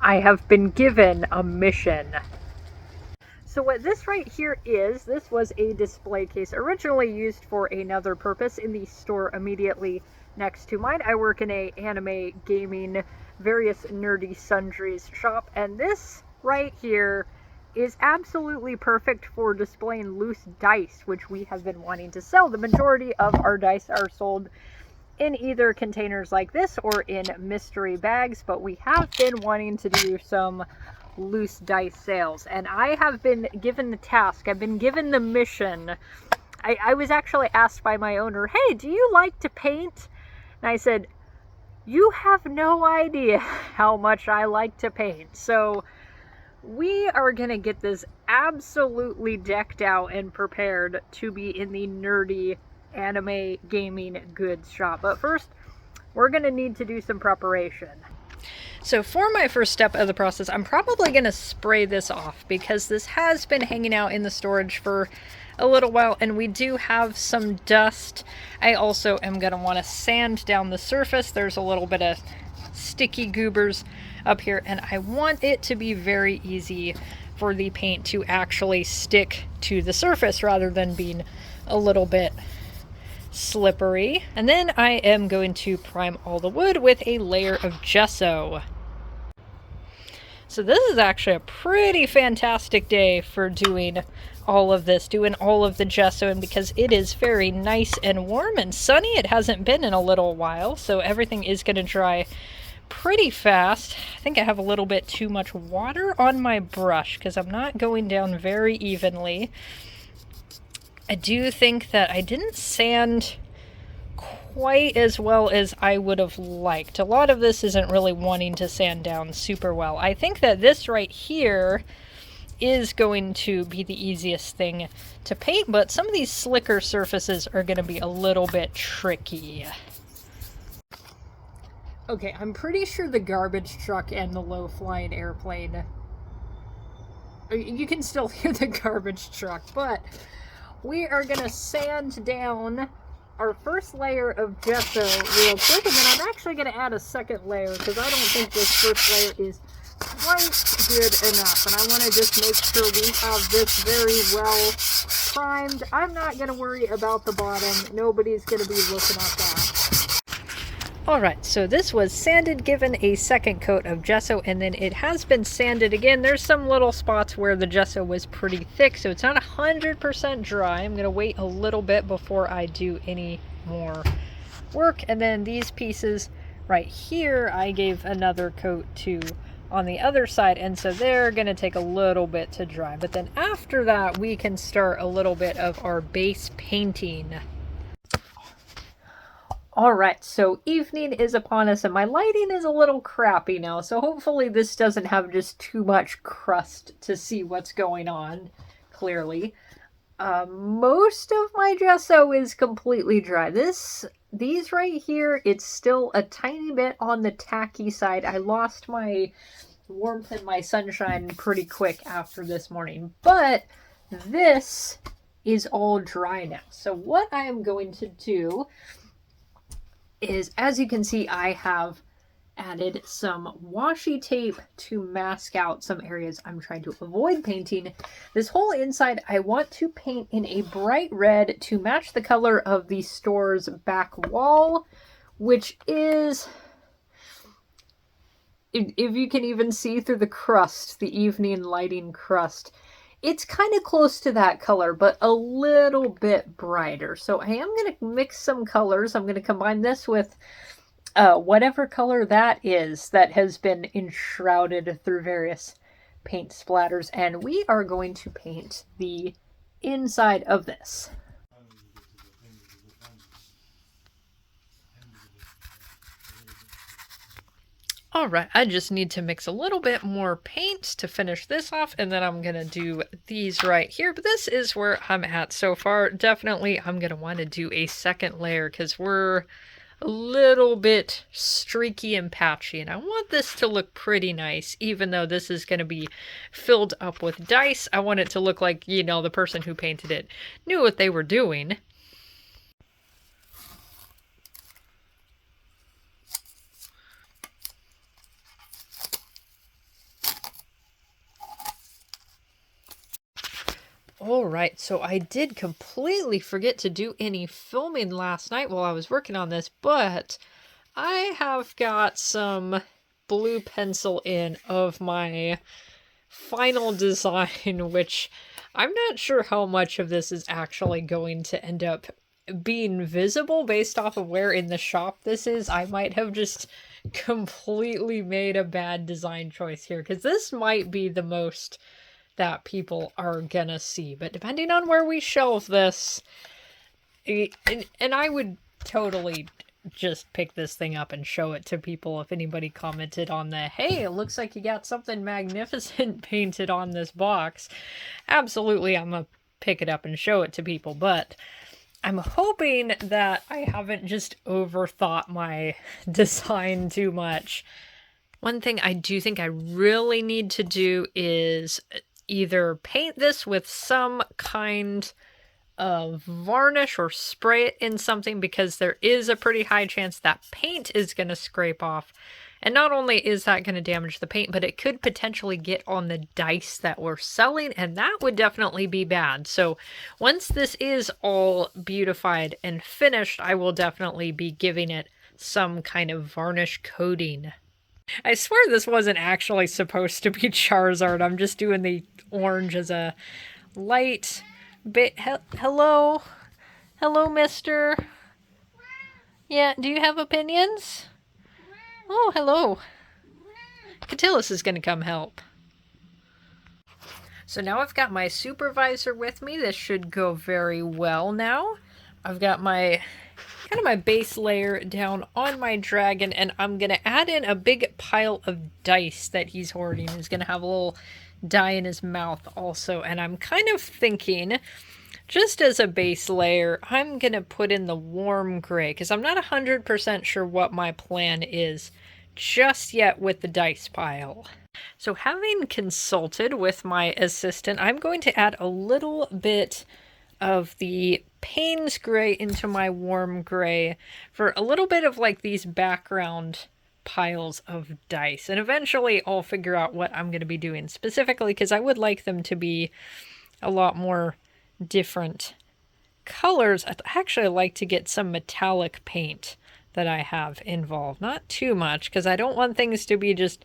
I have been given a mission. So what this right here is, this was a display case originally used for another purpose in the store immediately next to mine. I work in a anime, gaming, various nerdy sundries shop, and this right here is absolutely perfect for displaying loose dice, which we have been wanting to sell. The majority of our dice are sold in either containers like this or in mystery bags, but we have been wanting to do some loose dice sales, and I have been given the task, I've been given the mission. I was actually asked by my owner, hey, do you like to paint? And I said, you have no idea how much I like to paint. So we are gonna get this absolutely decked out and prepared to be in the nerdy anime gaming goods shop. But first, we're gonna need to do some preparation. So for my first step of the process, I'm probably going to spray this off because this has been hanging out in the storage for a little while and we do have some dust. I also am going to want to sand down the surface. There's a little bit of sticky goobers up here and I want it to be very easy for the paint to actually stick to the surface rather than being a little bit slippery. And then I am going to prime all the wood with a layer of gesso. So this is actually a pretty fantastic day for doing all of this, doing all of the gesso, and because it is very nice and warm and sunny, it hasn't been in a little while, so everything is going to dry pretty fast. I think I have a little bit too much water on my brush because I'm not going down very evenly. I do think that I didn't sand quite as well as I would have liked. A lot of this isn't really wanting to sand down super well. I think that this right here is going to be the easiest thing to paint, but some of these slicker surfaces are going to be a little bit tricky. Okay, I'm pretty sure the garbage truck and the low-flying airplane, you can still hear the garbage truck, but we are going to sand down our first layer of gesso real quick, and then I'm actually going to add a second layer because I don't think this first layer is quite good enough, and I want to just make sure we have this very well primed. I'm not going to worry about the bottom. Nobody's going to be looking at that. Alright, so this was sanded, given a second coat of gesso, and then it has been sanded again. There's some little spots where the gesso was pretty thick, so it's not 100% dry. I'm going to wait a little bit before I do any more work. And then these pieces right here, I gave another coat to on the other side, and so they're going to take a little bit to dry. But then after that, we can start a little bit of our base painting. Alright, so evening is upon us and my lighting is a little crappy now, so hopefully this doesn't have just too much crust to see what's going on, clearly. Most of my gesso is completely dry. These right here, it's still a tiny bit on the tacky side. I lost my warmth and my sunshine pretty quick after this morning, but this is all dry now. So what I am going to do is, as you can see, I have added some washi tape to mask out some areas I'm trying to avoid painting. This whole inside I want to paint in a bright red to match the color of the store's back wall, which is, if you can even see through the crust, the evening lighting crust, it's kind of close to that color, but a little bit brighter. So I am going to mix some colors. I'm going to combine this with whatever color that is that has been enshrouded through various paint splatters. And we are going to paint the inside of this. Alright, I just need to mix a little bit more paint to finish this off, and then I'm going to do these right here. But this is where I'm at so far. Definitely, I'm going to want to do a second layer because we're a little bit streaky and patchy, and I want this to look pretty nice, even though this is going to be filled up with dice. I want it to look like, you know, the person who painted it knew what they were doing. Alright, so I did completely forget to do any filming last night while I was working on this, but I have got some blue pencil in of my final design, which I'm not sure how much of this is actually going to end up being visible based off of where in the shop this is. I might have just completely made a bad design choice here, because this might be the most that people are gonna see, but depending on where we shelve this, and I would totally just pick this thing up and show it to people if anybody commented on the, hey, it looks like you got something magnificent painted on this box. Absolutely, I'm gonna pick it up and show it to people, but I'm hoping that I haven't just overthought my design too much. One thing I do think I really need to do is either paint this with some kind of varnish or spray it in something, because there is a pretty high chance that paint is going to scrape off. And not only is that going to damage the paint, but it could potentially get on the dice that we're selling, and that would definitely be bad. So once this is all beautified and finished, I will definitely be giving it some kind of varnish coating. I swear this wasn't actually supposed to be Charizard. I'm just doing the orange as a light bit. Hello? Hello, mister? Yeah, do you have opinions? Oh, hello. Catilis is going to come help. So now I've got my supervisor with me. This should go very well now. I've got my kind of my base layer down on my dragon, and I'm going to add in a big pile of dice that he's hoarding. He's going to have a little die in his mouth also, and I'm kind of thinking, just as a base layer, I'm going to put in the warm gray, because I'm not 100% sure what my plan is just yet with the dice pile. So having consulted with my assistant, I'm going to add a little bit of the Payne's gray into my warm gray for a little bit of like these background piles of dice. And eventually I'll figure out what I'm going to be doing specifically, because I would like them to be a lot more different colors. I'd actually like to get some metallic paint that I have involved. Not too much, because I don't want things to be just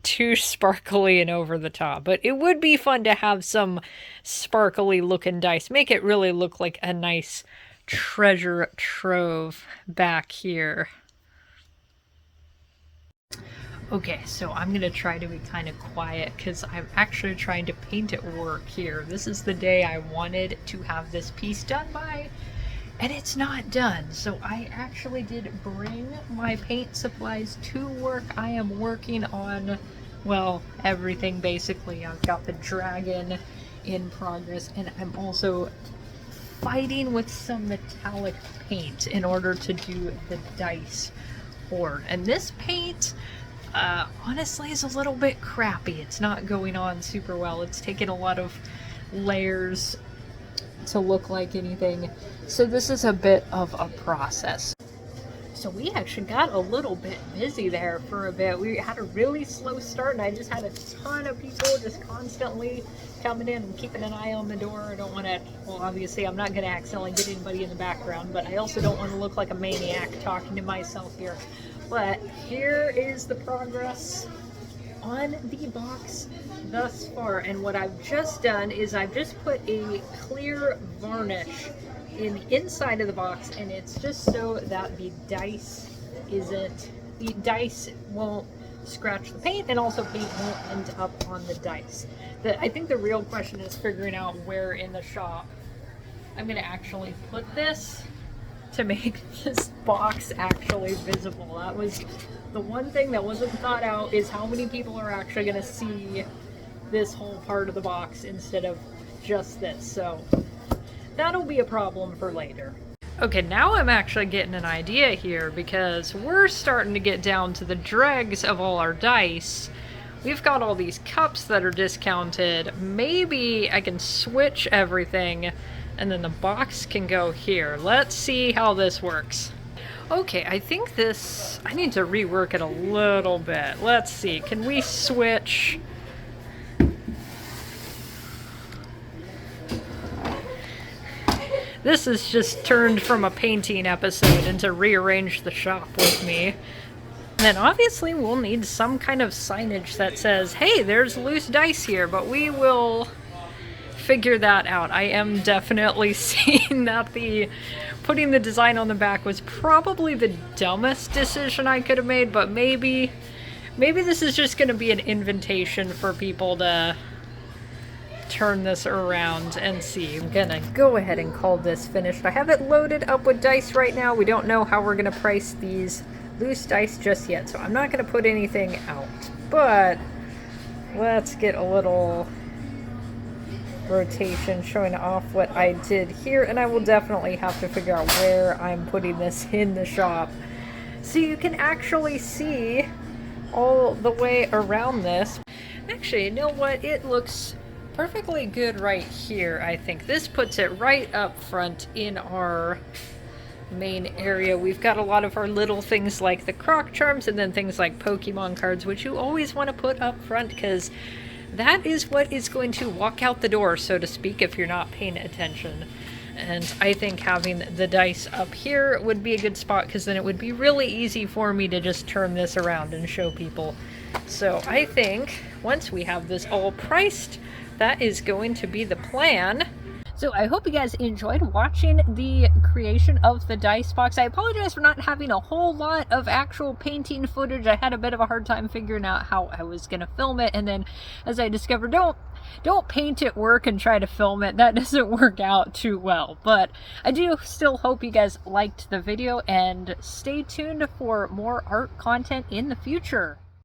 too sparkly and over the top, but it would be fun to have some sparkly looking dice. Make it really look like a nice treasure trove back here. Okay, so I'm gonna try to be kind of quiet because I'm actually trying to paint at work here. This is the day I wanted to have this piece done by, and it's not done. So I actually did bring my paint supplies to work. I am working on, well, everything basically. I've got the dragon in progress, and I'm also fighting with some metallic paint in order to do the dice hoard. And this paint, honestly, is a little bit crappy. It's not going on super well. It's taken a lot of layers to look like anything. So this is a bit of a process. So we actually got a little bit busy there for a bit. We had a really slow start, and I just had a ton of people just constantly coming in and keeping an eye on the door. I don't want to, well, obviously I'm not going to accidentally get anybody in the background, but I also don't want to look like a maniac talking to myself here. But here is the progress on the box thus far, and what I've just done is I've just put a clear varnish in the inside of the box, and it's just so that the dice won't scratch the paint, and also paint won't end up on the dice. I think the real question is figuring out where in the shop I'm going to actually put this to make this box actually visible. That was the one thing that wasn't thought out, is how many people are actually going to see this whole part of the box instead of just this. So that'll be a problem for later. Okay, now I'm actually getting an idea here, because we're starting to get down to the dregs of all our dice. We've got all these cups that are discounted. Maybe I can switch everything and then the box can go here. Let's see how this works. Okay, I think this, I need to rework it a little bit. Let's see, can we switch? This has just turned from a painting episode into rearrange the shop with me. And then obviously we'll need some kind of signage that says, hey, there's loose dice here, but we will figure that out. I am definitely seeing that putting the design on the back was probably the dumbest decision I could have made, but maybe this is just going to be an invitation for people to turn this around and see. I'm gonna go ahead and call this finished. I have it loaded up with dice right now. We don't know how we're gonna price these loose dice just yet, so I'm not gonna put anything out, but let's get a little rotation showing off what I did here, and I will definitely have to figure out where I'm putting this in the shop so you can actually see all the way around this. Actually, you know what? It looks perfectly good right here. I think this puts it right up front in our main area. We've got a lot of our little things like the croc charms and then things like Pokemon cards, which you always want to put up front because that is what is going to walk out the door, so to speak, if you're not paying attention. And I think having the dice up here would be a good spot because then it would be really easy for me to just turn this around and show people. So I think once we have this all priced, that is going to be the plan. So I hope you guys enjoyed watching the creation of the dice box. I apologize for not having a whole lot of actual painting footage. I had a bit of a hard time figuring out how I was going to film it, and then as I discovered, don't paint at work and try to film it. That doesn't work out too well. But I do still hope you guys liked the video, and stay tuned for more art content in the future.